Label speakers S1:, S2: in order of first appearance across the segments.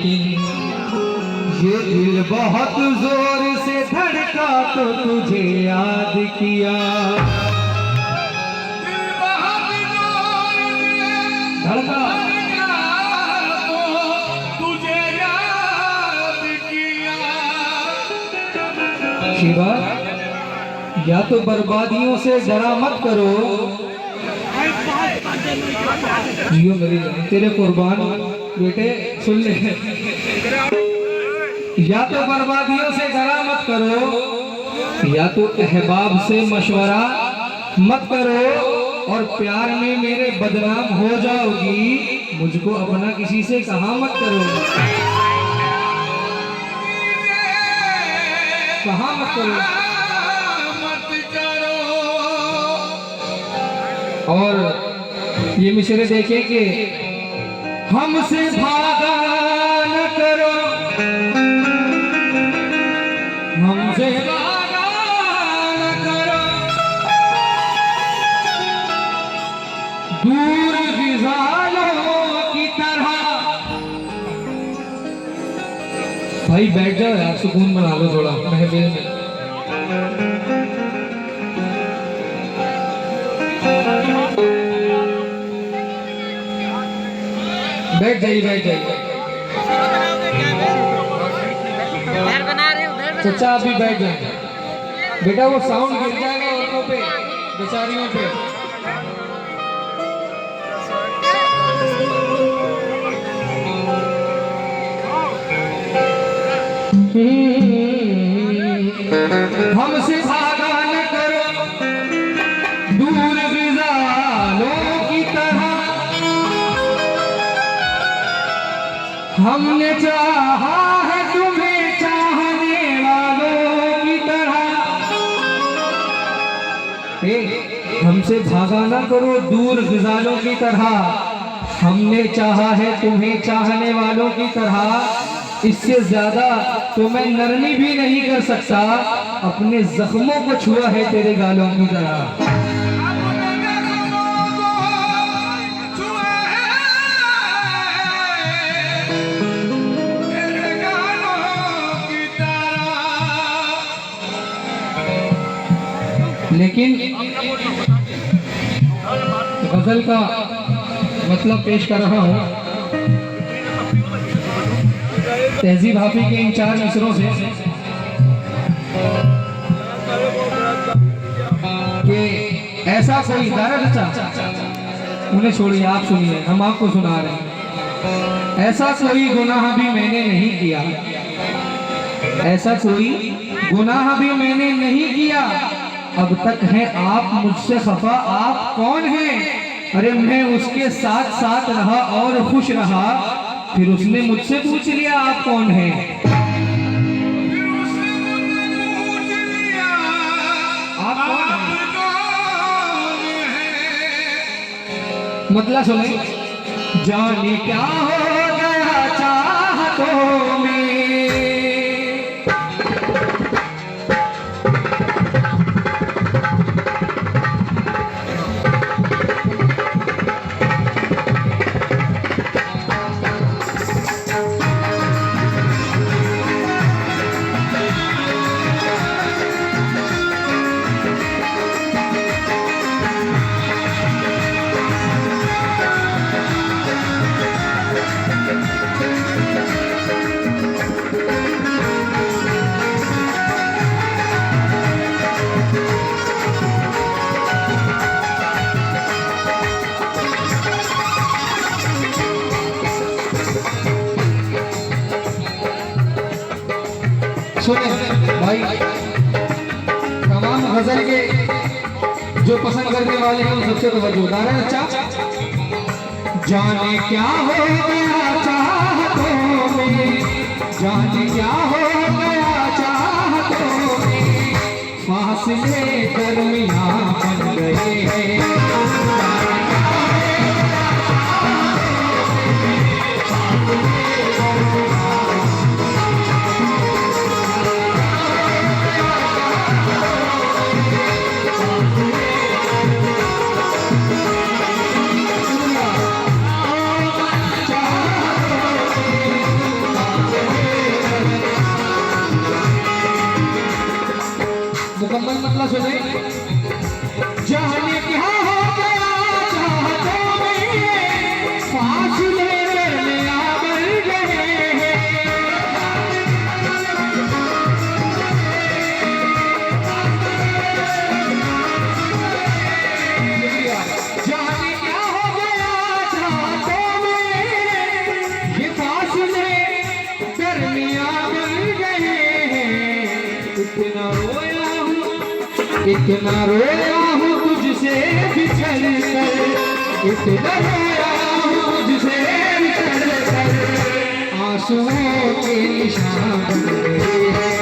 S1: लेकिन ये दिल बहुत जोर से धड़का तो तुझे याद किया। धड़का तो तुझे याद किया। शिवा, या तो बर्बादियों से डरा मत करो। जियो मेरी जान, तेरे कुर्बान बेटे सुन ले। या तो बर्बादियों से डरा मत करो, या तो अहबाब से मशवरा मत करो, और प्यार में मेरे बदनाम हो जाओगी। मुझको अपना किसी से कहा मत करो, कहा मत करो। और ये मिसरे देखे कि हमसे भागा न करो, हमसे भागा न करो, दूर फिजालों की तरह। भाई बैठ जाओ यार, सुकून बना लो थोड़ा महफिल में। बैठ जाइए, बैठ जाइए। चचा अभी बैठ जाए बेटा, वो साउंड गिर जाएगा औरतों पे, बेचारियों पे। हमसे भागा न करो, दूर फिजालों की तरह। हमने चाहा है तुम्हें चाहने वालों की तरह। हमसे भागा ना करो दूर फिजालों की तरह। हमने चाहा है तुम्हें चाहने वालों की तरह। इससे ज्यादा तो मैं नरमी भी नहीं कर सकता, अपने जख्मों को छुआ है तेरे गालों की तरह। लेकिन गजल का मतलब पेश कर रहा हूं तहजीब हाफी के इन 4 मिसरों से कि ऐसा कोई उन्हें छोड़िए, आप सुनिए, हम आपको सुना रहे हैं। ऐसा कोई गुनाह भी मैंने नहीं किया, ऐसा कोई गुनाह भी मैंने नहीं किया। अब तक है आप मुझसे खफा, आप कौन हैं? अरे मैं उसके साथ साथ रहा और खुश रहा, फिर उसने मुझसे पूछ लिया आप कौन हैं? आप कौन हैं? मतलब सुने, जाने क्या हो गया चाहतों में। सुने भाई, तमाम गजल के जो पसंद करने वाले हैं सबसे तवज्जोदार है। अच्छा, जाने क्या हो गया चाहतों में, जाने क्या हो गया चाहतों में, फासले दरमियां बन गए हैं। सुने। जाने क्या हो गया चाहतों में, फासले दरमियां बन गए हैं। जाने क्या हो गया चाहतों में, ये फासले दरमियां बन गए हैं। इतना रोया हूँ तुझसे बिछड़ कर, इतना रोया हूँ तुझसे बिछड़ कर, आंसुओं के निशान बन गए हैं।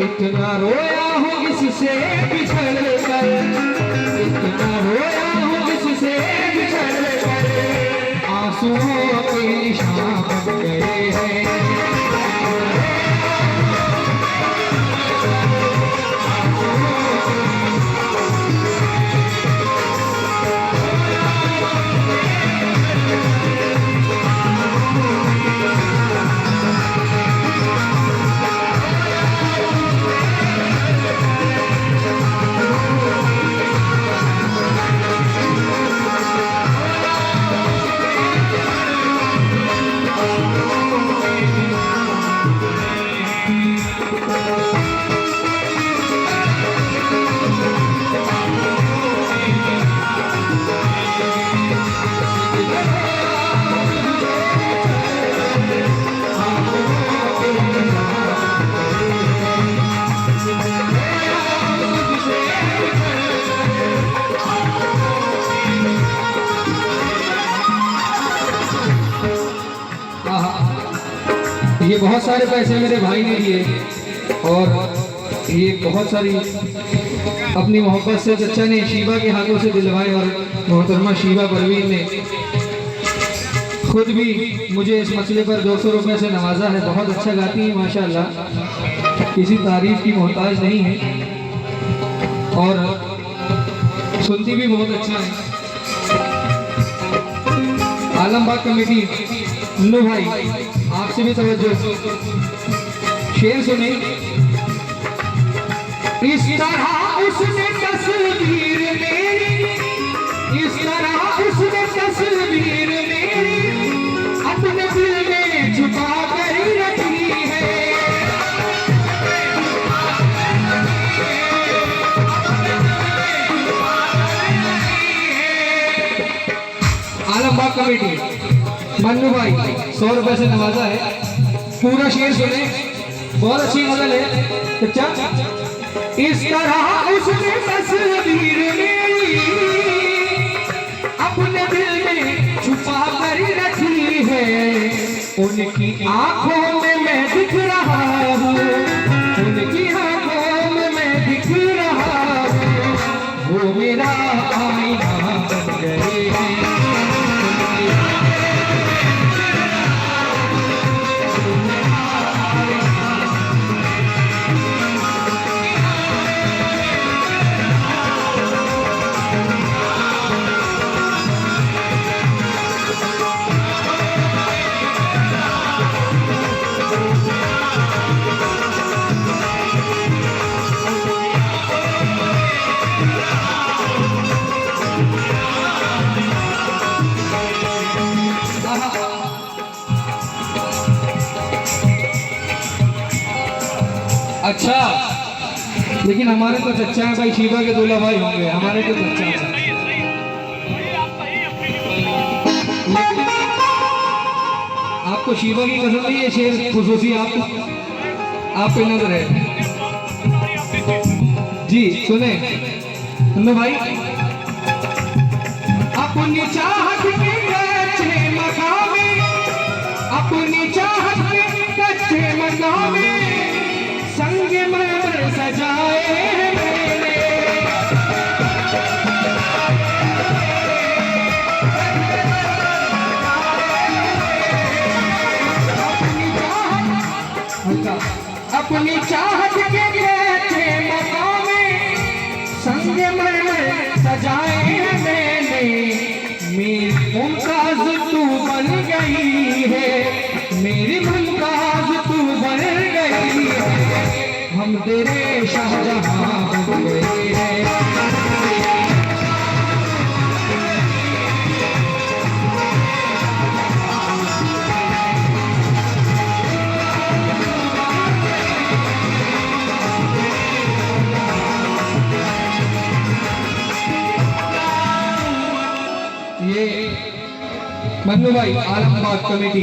S1: इतना रोया हूँ इससे बिछड़ कर, इतना रोया हूँ इससे बिछड़ कर, आंसुओं के निशान बन गए हैं। ये बहुत सारे पैसे मेरे भाई ने दिए और ये बहुत सारी अपनी मोहब्बत से चचा ने शीबा के हाथों से दिलवाए और मोहतरमा शीबा परवीन ने खुद भी मुझे इस मसले पर 200 रुपये से नवाजा है। बहुत अच्छा गाती है माशाल्लाह, किसी तारीफ की मोहताज नहीं है और सुनती भी बहुत अच्छा है। आलमबाग कमेटी लो भाई आपसे भी तवज्जो, शेर सुने। इस तरह उसने तस्वीर मेरी, इस तरह उसने तस्वीर मेरी अपने दिल में छुपा कर रखी है। आलमबाग कमेटी मन्नू भाई 100 रुपए से नवाजा है। पूरा शेर सुने, बहुत अच्छी गजल है बच्चा। इस तरह उसने तस्वीर मेरी अपने दिल में छुपा कर रखी है। उनकी आंखों में मैं दिख रहा हूँ, उनकी आंखों में मैं दिख रहा हूँ, वो मेरा आईना बन गए हैं। अच्छा, लेकिन हमारे तो चचा है भाई, शीबा के दूल्हा भाई होंगे, हमारे तो चचा है। आप आपको शिवा की कसम नहीं, ये शेर खुसूसी आप पे नजर है जी। सुने भाई, अपनी चाहत के कच्चे मकान में, अपनी चाहत के कच्चे मकान में संगमरमर सजाए मैंने, अपनी चाहत के कच्चे मकान में संगमरमर सजाए मैंने। मेरी मुमताज तू बन गई है, मेरी मुमताज तू बन गई है, हम तेरे शाहजहां बन गए हैं। ये मन्नू भाई आलमबाग कमेटी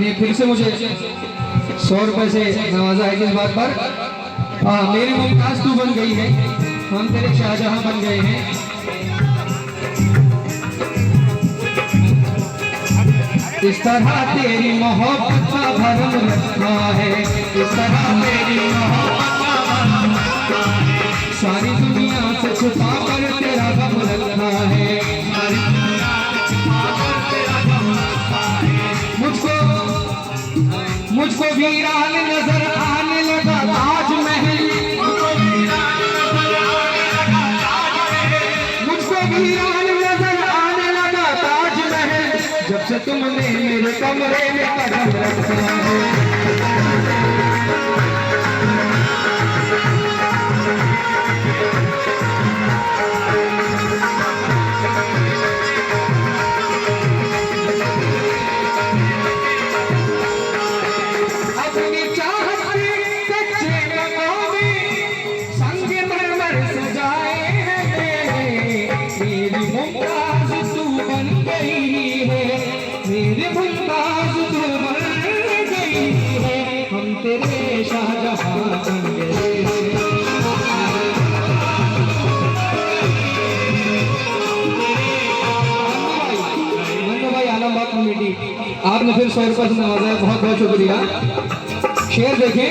S1: ने फिर से मुझे 100 रुपए से नवाजा है जिस बात पर। मेरी मुमताज तू बन गई है, हम तेरे शाहजहां बन गए हैं। इस तरह तेरी मोहब्बत का भरम रखा है, इस तरह तेरी मोहब्बत का भरम रखा है, सारी दुनिया से छुपा कर तेरा गम रखा है, मुझको वीरान नजर आने लगा ताजमहल, मुझको वीरान नजर आने लगा ताजमहल, जब से तुमने मेरे कमरे में कदम रखा है। तेरे शाहजहां बन गए। मन्नू भाई आलमबाग कमेटी, आपने फिर 100 रुपये से नवाजा है, बहुत बहुत शुक्रिया। शेर देखें,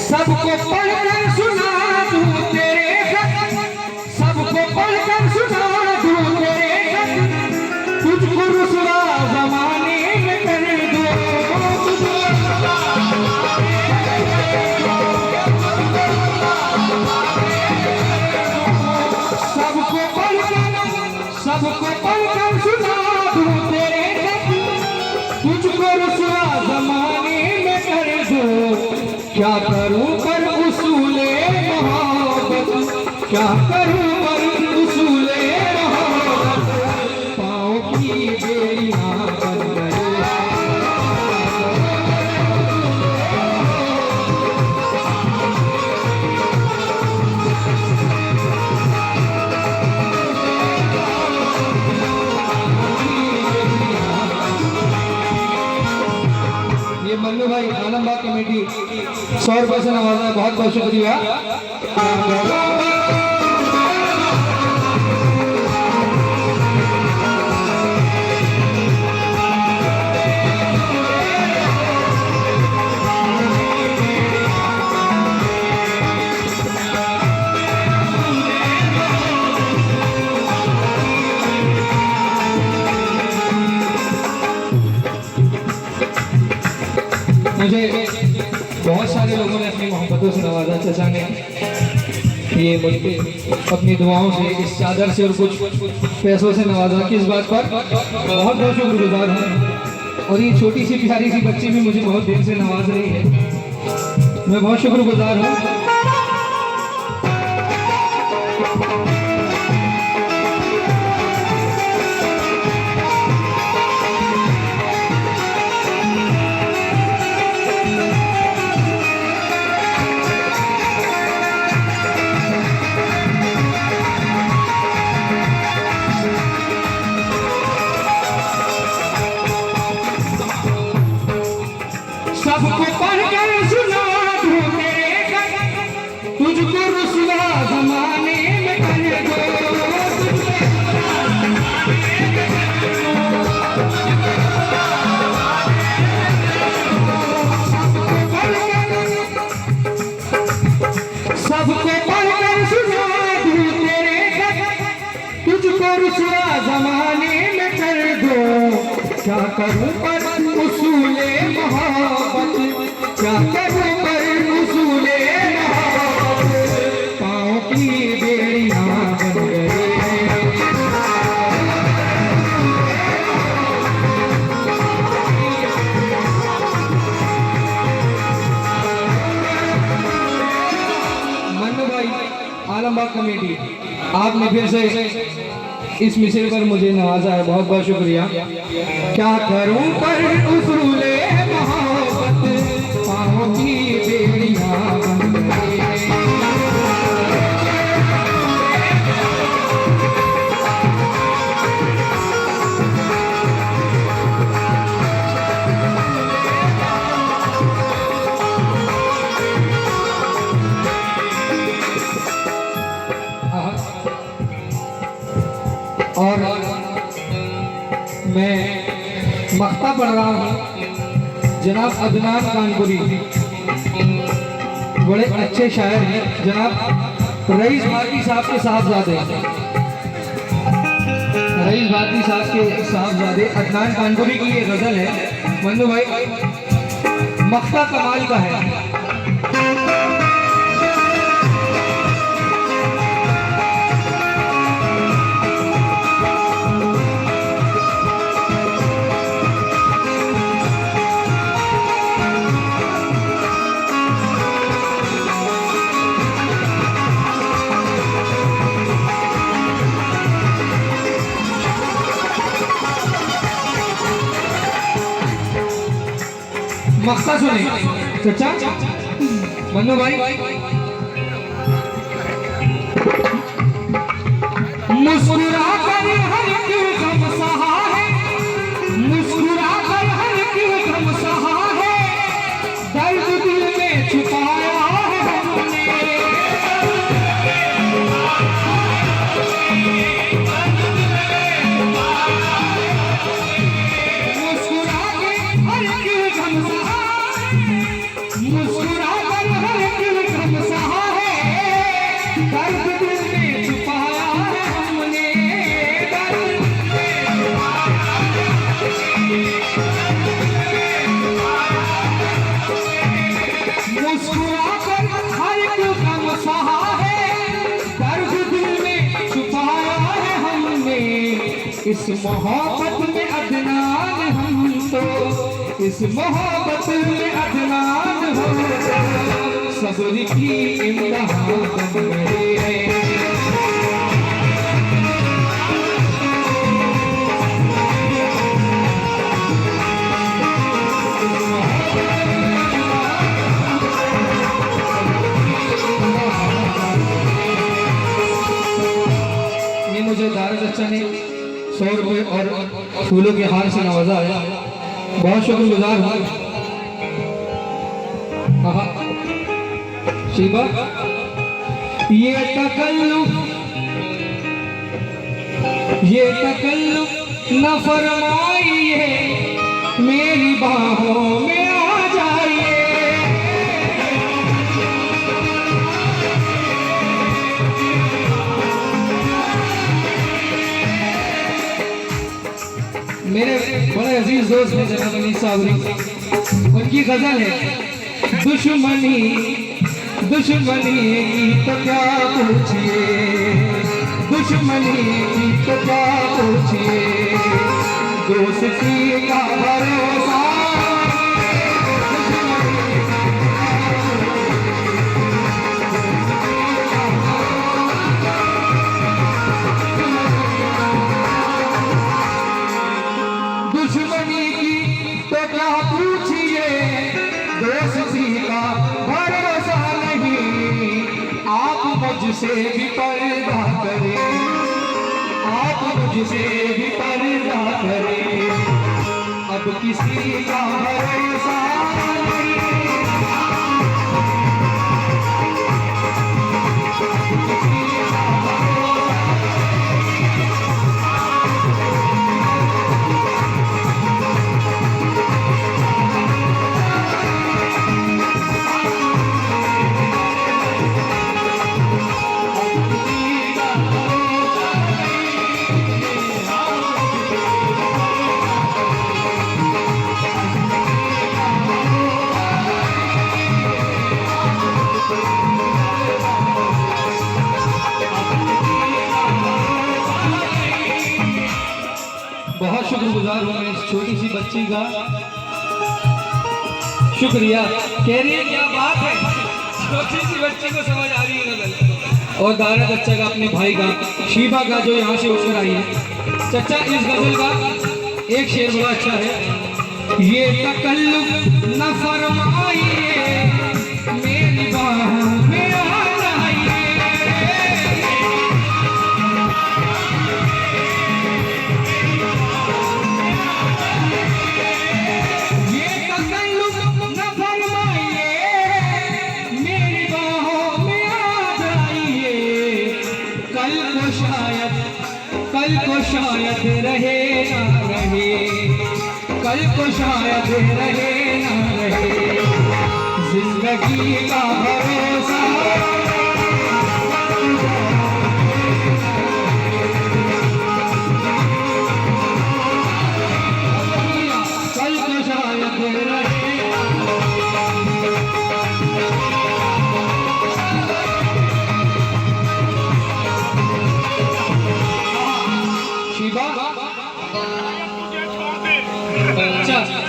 S1: सबको पढ़कर सुना दूं तेरे खत, सबको पढ़कर सुना दूं तेरे खत, तुझको रुसवा ज़माने में कर दूं, सबको पढ़कर सुना दूं तेरे खत, तुझको रुसवा ज़माने में कर दूं। क्या करूं पर उसूले मोहब्बत, क्या करूं पर उसूले मोहब्बत, पाँव की बेड़ियां बन गई। ये मन्नू भाई आलमबाग कमेटी 100 रुपये से नवाजा है, बहुत बहुत शुक्रिया। मुझे बहुत सारे लोगों ने अपनी मोहब्बतों से नवाजा। चचा ने ये मुझे अपनी दुआओं से, इस चादर से और कुछ पैसों से नवाजा, किस बात पर बहुत बहुत शुक्रगुजार हूँ। और ये छोटी सी प्यारी सी बच्ची भी मुझे बहुत देर से नवाज रही है, मैं बहुत शुक्रगुजार हूँ। सबको पढ़कर सुना दूं तेरे घर, तुझको रुसवा जमाने में कर दो, सबको पढ़कर सुना दूं तेरे घर, तुझको रुसवा जमाने में कर दो। क्या करूं पर उसूले मोहब्बत, क्या करूं पर उसूले मोहब्बत, पाँव की बेड़ियां बन गए। मन्नू भाई, आलमबाग कमेटी, आपने फिर से इस मिसल पर मुझे नवाजा है, बहुत बहुत शुक्रिया। क्या करूं पर उसूले मोहब्बत, पाँव की बेड़ियां बन गए। और मैं मख्ता पढ़ रहा हूँ। जनाब अदनान कानपुरी बड़े अच्छे शायर हैं, जनाब रईस भारती साहब के साहबजादे, रईस भारती साहब के साहबजादे अदनान कानपुरी की ये गजल है। मन्नू भाई, मख्ता कमाल का है। मख्ता सुने चाचा मन्नू भाई। मुस्कुरा कर हर क्यों गम सहा है, मुस्कुरा कर हर क्यों गम सहा है, दर्द दिल में छुपाया है हमने। मुस्कुरा के हर क्यों गम सहा, मुस्कुरा कर हर क्यों गम सहा है, दर्द दिल में छुपाया है हमने, दर्द मुस्कुरा कर हर क्यों गम सहा है, दर्द दिल में छुपाया है हमने। इस मोहब्बत में अदनान हम तो, इस मोहब्बत में अदनान हो, सब्र की इम्तिहान बन गए। ये मुझे दारा चचा ने 100 रुपये और फूलों के हार से नवाजा है, बहुत शुक्रगुजार हूँ। शिबा, ये तकल्लुफ न फरमाइए, मेरी बाहों में आ जाइए। मेरे बड़े अजीज दोस्त हैं जनाब अली साबरी, उनकी गजल है दुश्मनी दुश्मनी की तो क्या पूछिए, दुश्मनी की तो क्या पूछिए, दोस्ती का भरोसा दुश्मनी की तो क्या पूछिए, दोस्ती का भरोसा नहीं। आप मुझसे भी पर्दा करें, आप मुझसे भी पर्दा करें, अब किसी का भरोसा नहीं। बहुत शुक्रगुजार हूँ मैं इस छोटी सी बच्ची का। शुक्रिया। कह रही है क्या बात है, छोटी सी बच्ची को समझ आ रही है गजल। और गा रहा चच्चा का अपने भाई का, शीबा का, जो यहाँ से उठकर आई है। चच्चा इस गजल का एक शेर बड़ा अच्छा है। ये तकल्लुफ न फरमाइए, मेरी बाहों में आ जाइए। कल को शायद रहे ना रहे, कल को शायद रहे ना रहे, जिंदगी का भरोसा कल को शायद रहे।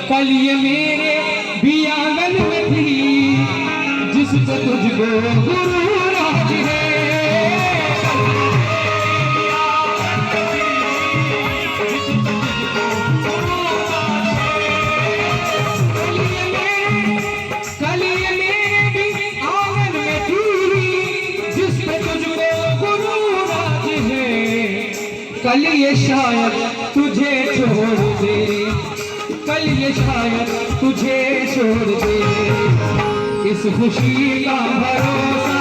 S1: कल ये मेरे भी आंगन में थी, जिस पे तुझको गुरूर आज है। कल ये मेरे भी आंगन में थी, जिस पे तुझको गुरूर आज है। कल ये शायद तुझे छोड़ दे, कल ये शायद तुझे छोड़ दे, इस खुशी का भरोसा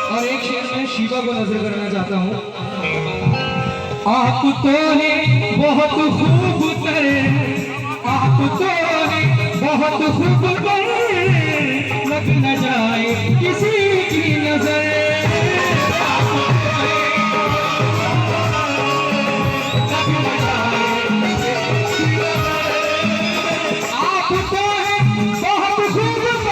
S1: और एक शेर में शीबा को नजर करना चाहता हूँ। आप तो हैं बहुत खूबसूरत, आप तो हैं बहुत खूबसूरत, लग न जाए किसी की नजर। आप तो हैं बहुत खूबसूरत,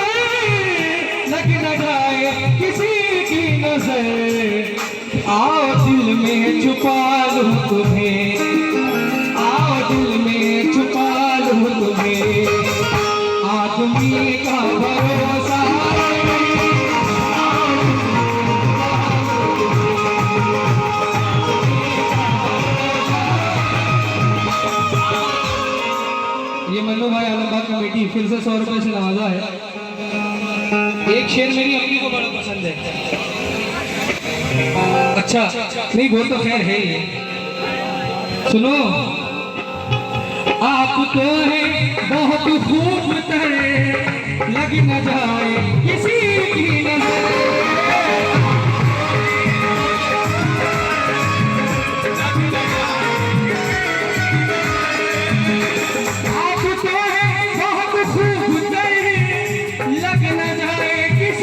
S1: लग न जाए किसी की नजर। आओ दिल में छुपा लूं तुम्हें, आओ दिल में छुपा लूं तुम्हें, आदमी का भरोसा ये मन्नू भाई आलमबाग कमेटी फिर से 100 रुपए से नवाजा है। एक शेर मेरी अपनी को बड़ा पसंद है। अच्छा नहीं वो तो खैर है ही, सुनो। आप तो हैं बहुत खूबसूरत, लग न जाए किसी की नजर। आप तो हैं बहुत खूबसूरत, लग न जाए किसी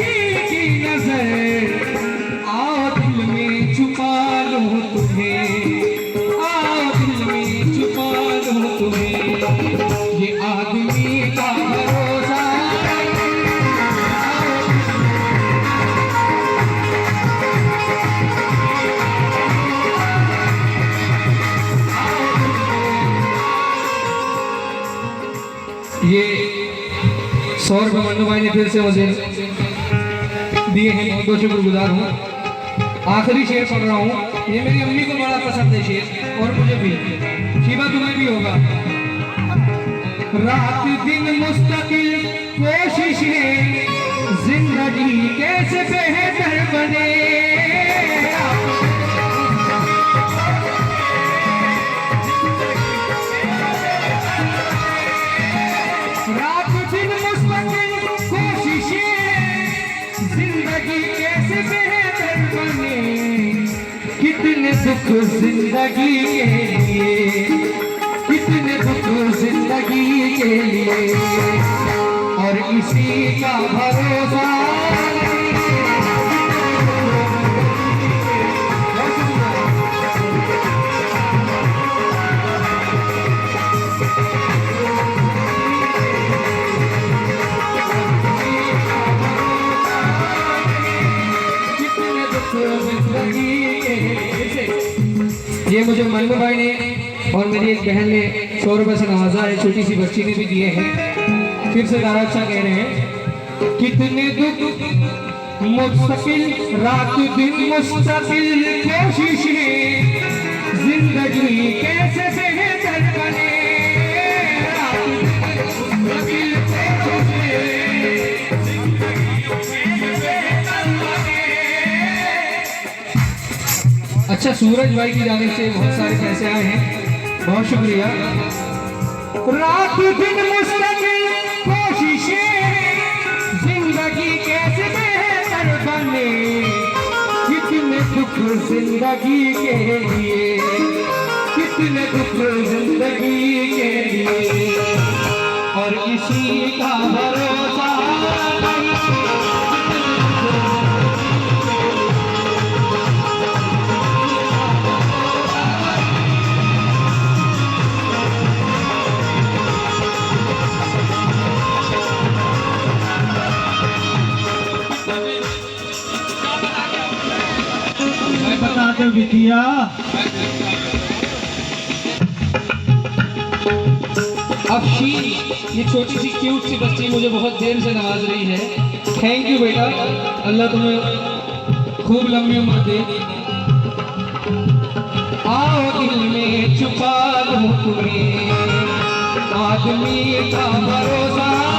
S1: रुपये मन्नू भाई ने फिर से मुझे दिए हैं, बहुत बहुत शुक्रगुजार हूँ। आखिरी शेर पढ़ रहा हूँ, ये मेरी अम्मी को बड़ा पसंद है शेर, और मुझे भी, शिवा तुम्हें भी होगा। रात दिन मुस्तकिल कोशिशें, जिंदगी कैसे बेहतर बने। रात दिन मुस्तकिल कोशिशें, जिंदगी कैसे बेहतर बने। कितने दुख जिंदगी के लिए, कितने दुख जिंदगी के लिए, और इसी का भरोसा। ये मुझे मन्नू भाई ने और मेरी एक बहन ने 100 रुपये से नवाजा है, छोटी सी बच्ची ने भी दिए हैं। फिर से गाना अच्छा कह रहे हैं। कितने दुख मुस्तकिल, रात दिन मुस्तकिल कोशिशें, जिंदगी कैसे बेहतर बने। अच्छा, सूरज भाई की जाने से बहुत सारे पैसे आए हैं, बहुत शुक्रिया। रात दिन मुस्तकिल कोशिशें, जिंदगी कैसे बेहतर बने। कितने दुख जिंदगी के लिए, कितने दुख जिंदगी के लिए, और इसी का भरोसा।
S2: बिटिया
S1: अफशी, ये छोटी सी क्यूट सी बच्ची मुझे बहुत देर से नवाज रही है। थैंक यू बेटा, अल्लाह तुम्हें खूब लंबी उम्र दे। आओ दिल में छुपा लो तुम्हें, आदमी का भरोसा।